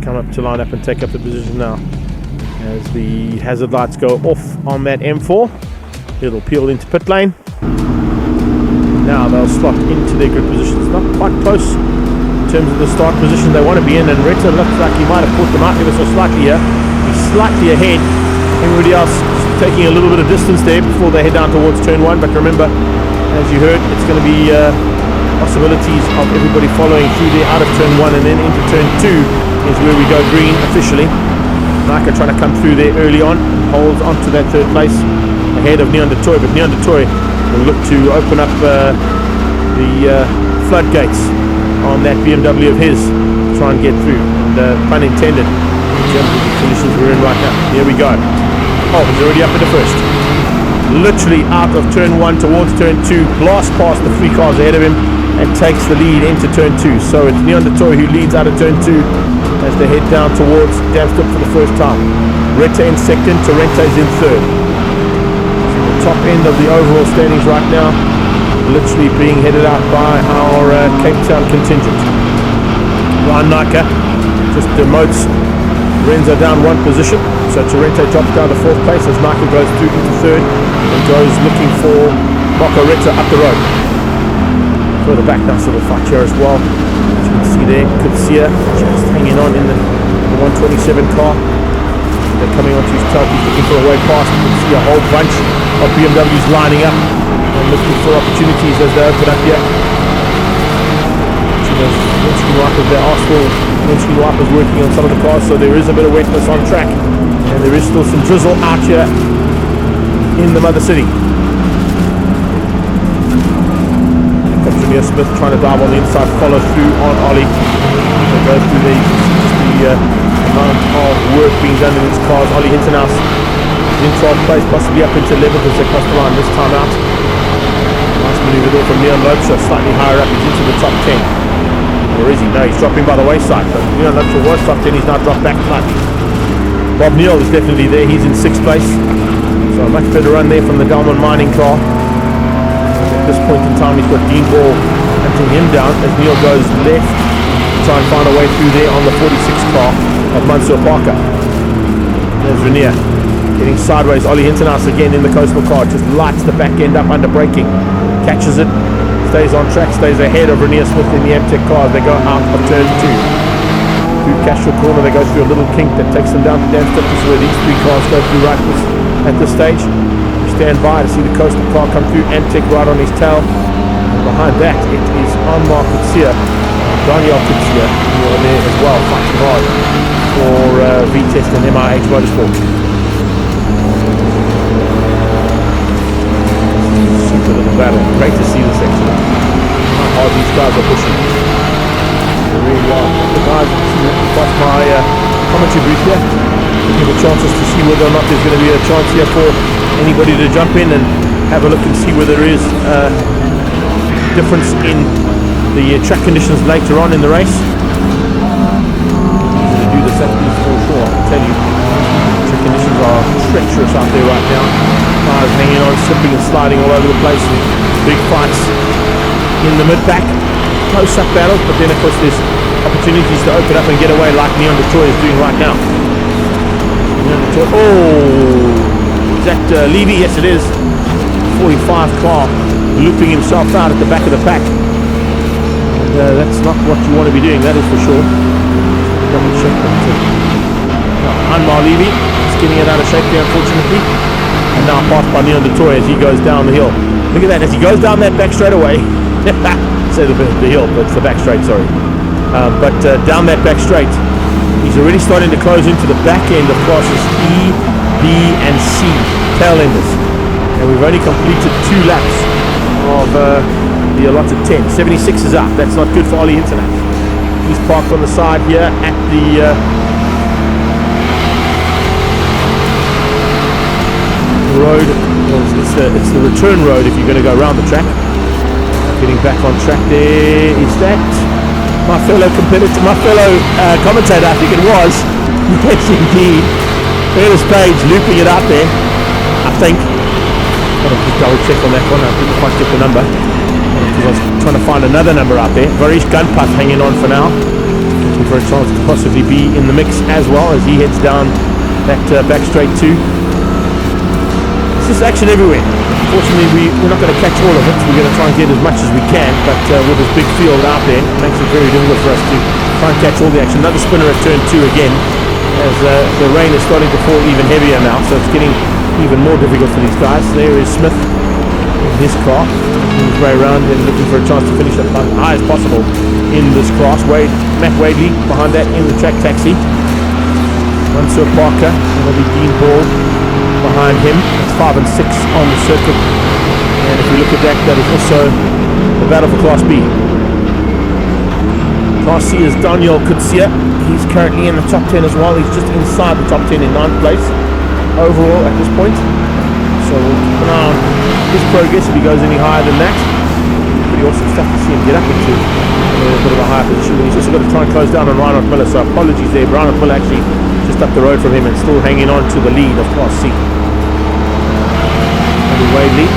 come up to line up and take up the position now. As the hazard lights go off on that M4, it'll peel into pit lane. Now they'll slot into their grid positions. Not quite close in terms of the start position they want to be in, and Reinhardt looks like he might have caught them out ever so slightly here. He's slightly ahead. Everybody else taking a little bit of distance there before they head down towards turn 1. But remember, as you heard, it's going to be possibilities of everybody following through there out of turn 1 and then into turn 2 is where we go green officially. Naka trying to come through there early on, holds on to that third place ahead of Neon de Toy, but Neon de Toy will look to open up the floodgates on that BMW of his, try and get through, and pun intended in terms of the conditions we're in right now. Here we go. Oh, he's already up in the first. Literally out of turn 1 towards turn 2, blasts past the 3 cars ahead of him and takes the lead into turn 2. So it's Neon de Toy who leads out of turn 2 as they head down towards Damstop for the first time. Reta in second, Torrente is in third. So the top end of the overall standings right now, literally being headed out by our Cape Town contingent. Reinhardt just demotes Renzo down 1 position, so Torrente drops down to 4th place as Naka goes through into 3rd and goes looking for Marco Reta up the road. Further back, nice little fight here as well. As you can see there, Kutsia just hanging on in the 127 car. They're coming onto his tail, he's looking for a way past. You can see a whole bunch of BMWs lining up and looking for opportunities as they open up here. Windscreen wipers, there are still windscreen wipers working on some of the cars, so there is a bit of wetness on track, and there is still some drizzle out here in the mother city. Engineer Smith trying to dive on the inside, follow through on Ollie. They go through the amount of work being done in these cars. Ollie Hintenhouse is in 12th place, possibly up into 11th as they cross the line this time out. Nice maneuver there from Leon Lopesha, slightly higher up, he's into the top 10. Or is he? No, he's dropping by the wayside, but Leon Lopesha was top 10, he's now dropped back slightly. Bob Neal is definitely there, he's in 6th place. So a much better run there from the Delmon Mining car. At this point in time, he's got Dean Ball hunting him down as Neil goes left to try and find a way through there on the 46 car of Mansour Parker. There's Renier getting sideways. Ollie Hintenhouse again in the coastal car, just lights the back end up under braking, catches it, stays on track, stays ahead of Renier Smith in the MTech car as they go out of turn 2. Through Castro Corner, they go through a little kink that takes them down to Damstop. This is where these 3 cars go through right at this stage. Stand by to see the coastal car come through, Amtech right on his tail. And behind that, it is Anmar Kutsia, Daniel Kutsia, who are there as well, fighting hard for V-Test and MIH Motorsport. Super little battle. Great to see this actually. How hard these guys are pushing. They really are. The guys across my commentary booth here, looking for chances to see whether or not there's going to be a chance here for anybody to jump in and have a look and see whether there is a difference in the track conditions later on in the race. Easy to do this at least for sure, I can tell you. Track conditions are treacherous out there right now. Cars hanging on, slipping and sliding all over the place. Big fights in the mid-pack. Close-up battles, but then of course there's opportunities to open up and get away like Neon de Toy is doing right now. Neon de Toy, oh! Is that Levy? Yes it is. 45 car looping himself out at the back of the pack. And that's not what you want to be doing, that is for sure. Double check that. Anmar Levy is getting it out of shape there unfortunately. And now passed by Neon de Toy as he goes down the hill. Look at that, as he goes down that back straight away. Say the hill, but it's the back straight, sorry. But down that back straight, he's already starting to close into the back end of classes E, B and C tail enders, and we've only completed 2 laps of the allotted 10. 76 is up. That's not good for Ollie Internet. He's parked on the side here at the road. Well, it's the return road if you're going to go around the track. Getting back on track there. Is that my fellow competitor, my fellow commentator? I think it was. Yes, indeed. Curtis Page looping it out there, I think. Got to double check on that one. I didn't quite get the number because I was trying to find another number out there. Varish Gunpath hanging on for now. You can for a chance to possibly be in the mix as well as he heads down that back straight too. It's just action everywhere. Fortunately, we're not going to catch all of it. We're going to try and get as much as we can, but with this big field out there, it makes it very difficult for us to try and catch all the action. Another spinner at turn 2 again, as the rain is starting to fall even heavier now, so it's getting even more difficult for these guys. There is Smith in his car, making his way around and looking for a chance to finish up as high as possible in this class. Matt Wadley behind that in the track taxi. Mansour Parker, that'll be Dean Ball behind him. That's 5 and 6 on the circuit. And if we look at that, that is also the battle for Class B. Class C is Daniel Kutsia. He's currently in the top 10 as well. He's just inside the top 10 in 9th place overall at this point. So we'll keep an eye on his progress if he goes any higher than that. Pretty awesome stuff to see him get up into a bit of a higher position. He's also got to try and close down on Reinhardt Miller, so apologies there. Reinhardt Miller actually just up the road from him and still hanging on to the lead of Class C. Wadley,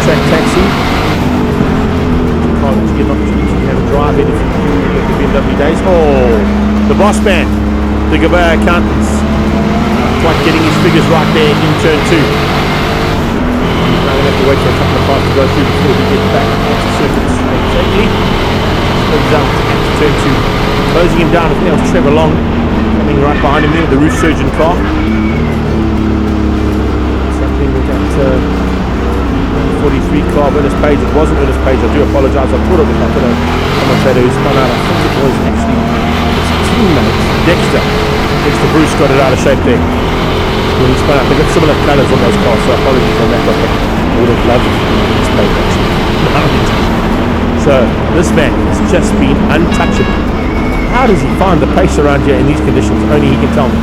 track taxi. Car that you get an opportunity to have a drive in if you do get the BMW days. Oh, the boss man, the Gabay accountants, quite getting his figures right there in turn 2. Now we'll have to wait for a couple of cars to go through before we get back onto circuit safely. Spins out into turn 2. Closing him down, I think that was Trevor Long coming right behind him there with the roof surgeon car. With that 43 car, Ernest Page. It wasn't Ernest Page, I do apologise. I thought it was like a commentator who spun out. I think it was actually his teammate Dexter Bruce got it out of shape there when he spun out. They've got similar colours on those cars, so apologies on that. I would have loved Ernest Page actually. So this man has just been untouchable. How does he find the pace around here in these conditions? Only he can tell me.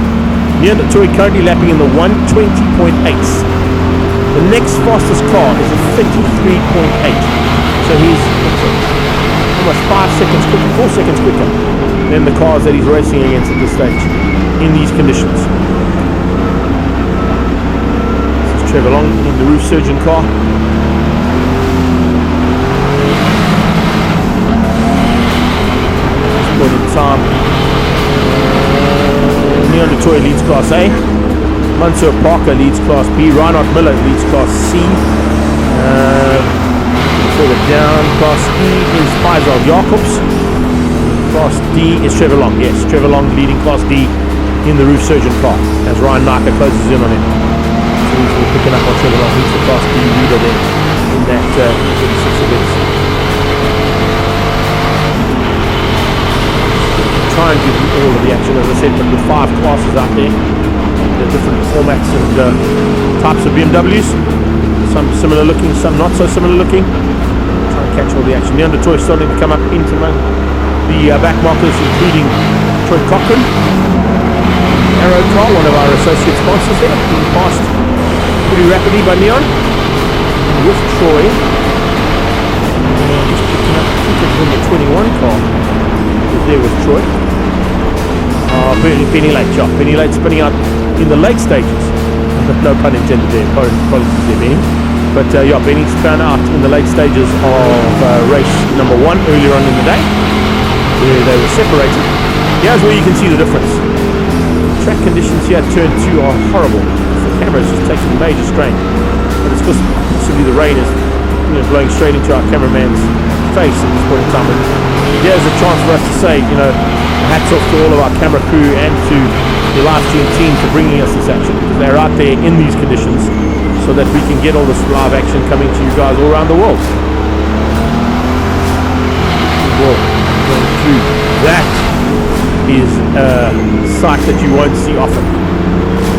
Reinhardt currently lapping in the 120.8s. The next fastest car is a 33.8. So he's almost 5 seconds quicker, 4 seconds quicker than the cars that he's racing against at this stage in these conditions. This is Trevor Long in the roof surgeon car. This point in time, Reinhardt leads Class A. Mansour Parker leads Class B. Reinhardt Miller leads Class C. Further down, Class E is Faisal Jacobs. Class D is Trevor Long. Yes, Trevor Long leading Class D in the roof surgeon car as Ryan Naka closes in on him. So he's picking up on Trevor Long. He's the Class D leader there in that 36 events. Try and give you all of the action, as I said, but with 5 classes out there, the different formats and types of BMWs, some similar looking, some not so similar looking. Try and catch all the action. Reinhardt is starting to come up into the back markers, including Troy Cochran, Arrow Car, one of our associate sponsors there, being passed pretty rapidly by Neon. With Troy, just picking up, I think it's in the 21 car. There with Troy. Penny Late, yeah. Penny Late spinning out in the late stages. No pun intended there, apologies there, Benny. But yeah, Benny spun out in the late stages of race number 1 earlier on in the day, where they were separated. Here's where you can see the difference. Track conditions here at turn 2 are horrible. The camera is just taking major strain. But it's because possibly the rain is blowing straight into our cameraman's face at this point in time. And here's a chance for us to say, hats off to all of our camera crew and to the live stream team for bringing us this action, because they're out there in these conditions so that we can get all this live action coming to you guys all around the world. That is a sight that you won't see often.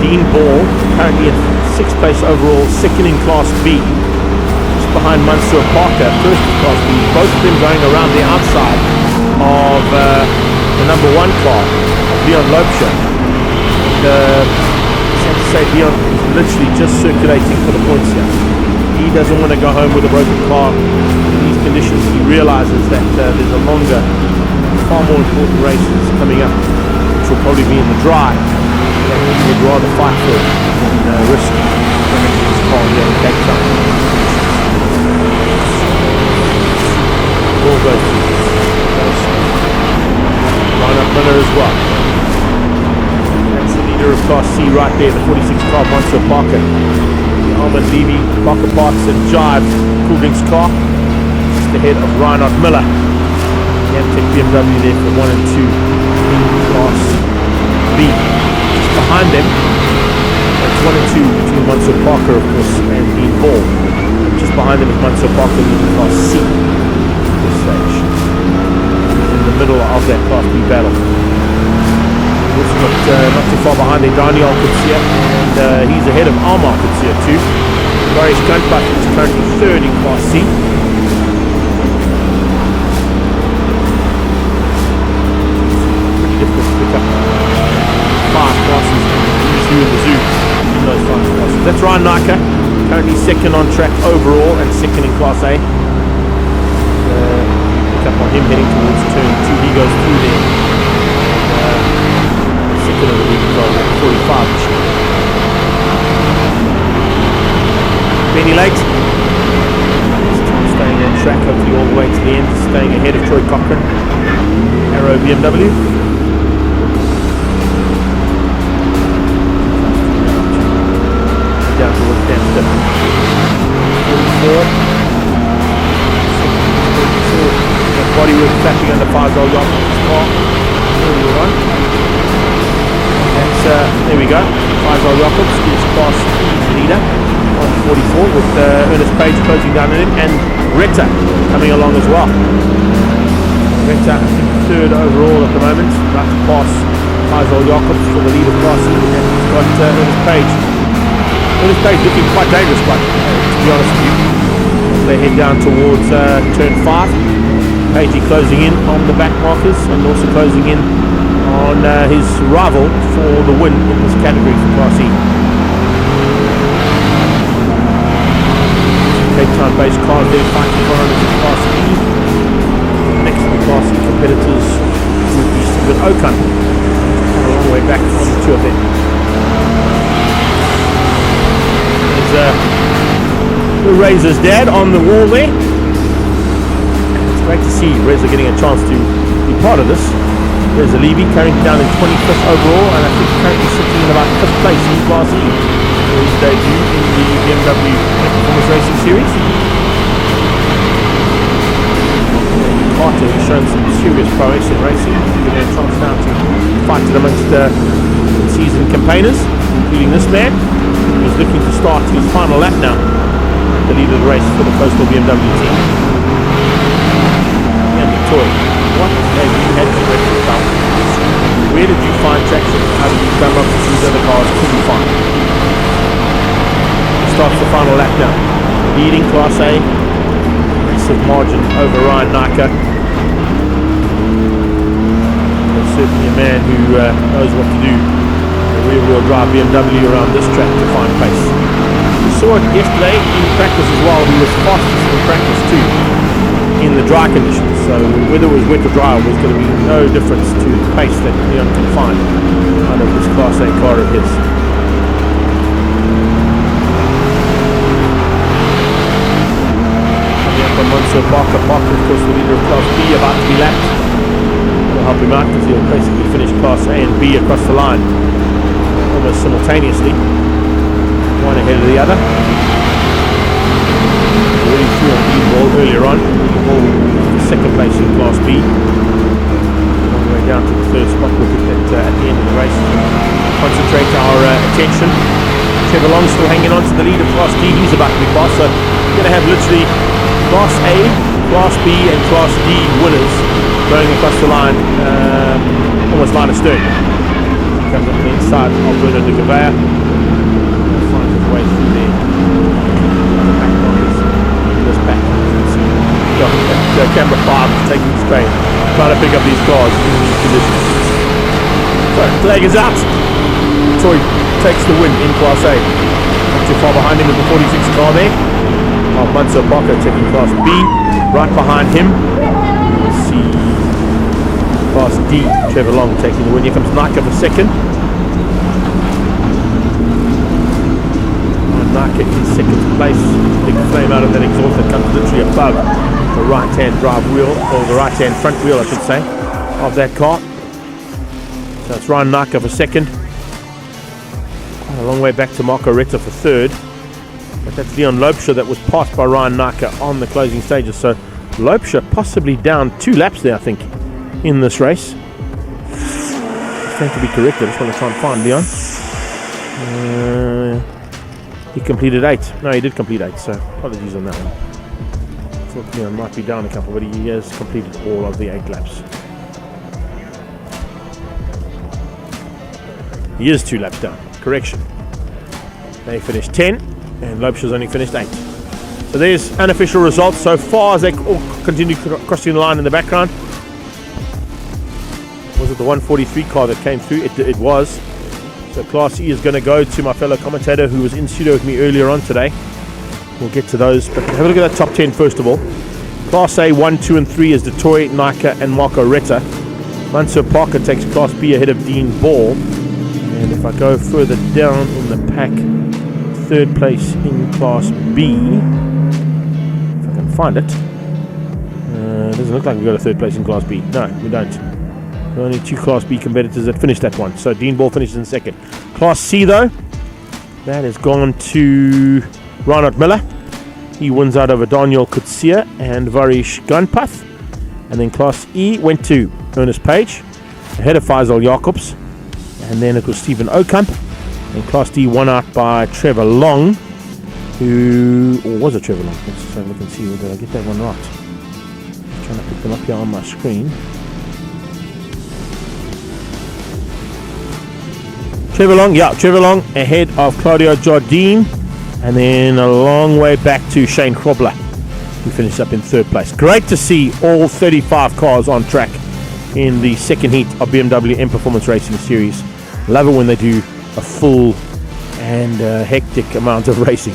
Dean Ball currently in 6th place overall, 2nd in Class B, just behind Mansour Parker, 1st in Class B. Both of them going around the outside of the number 1 car, Leon Lopesha. Sad to say, Leon is literally just circulating for the points here. He doesn't want to go home with a broken car in these conditions. He realizes that there's a longer, far more important races coming up, which will probably be in the dry, that he would rather fight for than risk running his car here in Cape Town. Ball goes through. Line up well. That's the leader of Class C right there, the 46 car, Monster Parker. The Almond Levy, Parker Parks and Jive, Cool Drinks car. Just ahead of Reinhardt Miller. The Amtech BMW there for 1 and 2 in Class B. Just behind them, that's 1 and 2 between Monster Parker, of course, and Dean Hall. Just behind them is Monster Parker in Class C at this stage. In the middle of that Class B battle. Also not too far behind there, Daniel Kutsia, and he's ahead of Almar Kutsia too. Boris Kantbach is currently third in Class C. Pretty difficult to pick up 5 classes in the zoo in those 5 classes. That's Ryan Naka, currently second on track overall and second in Class A. Pick up on him heading towards turn 2. He goes through there. Second of the week as well, 45. Benny late. Staying on track, hopefully all the way to the end, staying ahead of Troy Cochran. Arrow BMW. Down towards Dempster. 44. Bodywork flapping under 5 gold off his car. Earlier on. That's, there we go. Faisal Jacobs is Class E leader on 44 with Ernest Page closing down on him and Retta coming along as well. Retta, I think, third overall at the moment. About to pass Faisal Jacobs for the lead of Class E, and he's got Ernest Page. Ernest Page looking quite dangerous, but to be honest with you, they head down towards turn 5. Pagey closing in on the back markers and also closing in on his rival for the win in this category for Class E. Cape Town based cars there fighting for on in Class E. Next to the Class E competitors would be Stephen Okan. A long way back on the 2 of them. There's the Razor's dad on the wall there. Great to see Reza getting a chance to be part of this. Reza Levy currently down in 25th overall, and I think currently sitting in about 5th place in Class E for his debut in the BMW Performance Racing Series. Carter has shown some serious prowess in racing, giving a chance now to fight it amongst seasoned campaigners, including this man, who's looking to start his final lap now, the lead of the race for the Coastal BMW team. What have you had to rest yourself? Where did you find traction? How did you come up with these other cars couldn't find? Starts the final lap now. Leading Class A. Massive margin over Ryan Naka. There's certainly a man who knows what to do. A rear-wheel drive BMW around this track to find pace. We saw it yesterday in practice as well. He was fastest in practice too, in the dry conditions, so whether it was wet or dry was going to be no difference to the pace that Leon can find out of this Class A car of his. Coming up on Monster Parker, of course the leader of Class B, about to be lapped. We'll help him out because he'll basically finish Class A and B across the line almost simultaneously, one ahead of the other. Already through on Dean Hall earlier on. Dean Hall second place in Class B. All the way down to the 3rd spot. We'll get that at the end of the race. Concentrate our attention. Trevor Long still hanging on to the lead of Class D. He's about to be passed. So we're going to have literally Class A, Class B and Class D winners going across the line, almost line of stern. Comes up the inside of Bernard de Gavea. Finds his way through there. The back markers. This back. Camera 5 is taking the strain, trying to pick up these cars in these conditions. So, flag is out. Troy takes the win in Class A. Not too far behind him is the 46 car there. Manso Parker taking Class B. Right behind him, we'll see Class D, Trevor Long taking the win. Here comes Naka for second. Naka in second place. Big flame out of that exhaust that comes literally above the right-hand drive wheel, or the right-hand front wheel I should say, of that car. So it's Ryan Naka for second. Quite a long way back to Marco Retta for third. But that's Leon Lopesha that was passed by Ryan Naka on the closing stages. So Lopesha possibly down 2 laps there, I think, in this race. It's going to be correct. I just want to try and find Leon. He completed 8. No, he did complete 8, so apologies on that one. I thought Leon might be down a couple, but he has completed all of the 8 laps. He is 2 laps down. Correction. They finished 10, and Lopesha's only finished 8. So there's unofficial results so far as they all continue crossing the line in the background. Was it the 143 car that came through? It was. So Class E is going to go to my fellow commentator who was in studio with me earlier on today. We'll get to those, but have a look at that top 10 first of all. Class A 1, 2 and 3 is Detoy, Nika and Marco Retta. Mansur Parker takes Class B ahead of Dean Ball. And if I go further down in the pack, third place in Class B, if I can find it, doesn't look like we've got a third place in Class B. No, we don't. There are only 2 Class B competitors that finished that one. So Dean Ball finishes in second. Class C though, that has gone to Reinhardt Miller. He wins out over Daniel Kutsia and Varish Gunpath. And then Class E went to Ernest Page, ahead of Faisal Jacobs. And then it was Stephen Okamp. And Class D won out by Trevor Long, or was it Trevor Long? Let's just have a look and see, did I get that one right? I'm trying to pick them up here on my screen. Trevor Long ahead of Claudio Jardine, and then a long way back to Shane Krobler, who finished up in third place. Great to see all 35 cars on track in the second heat of BMW M Performance Racing Series. Love it when they do a full and hectic amount of racing.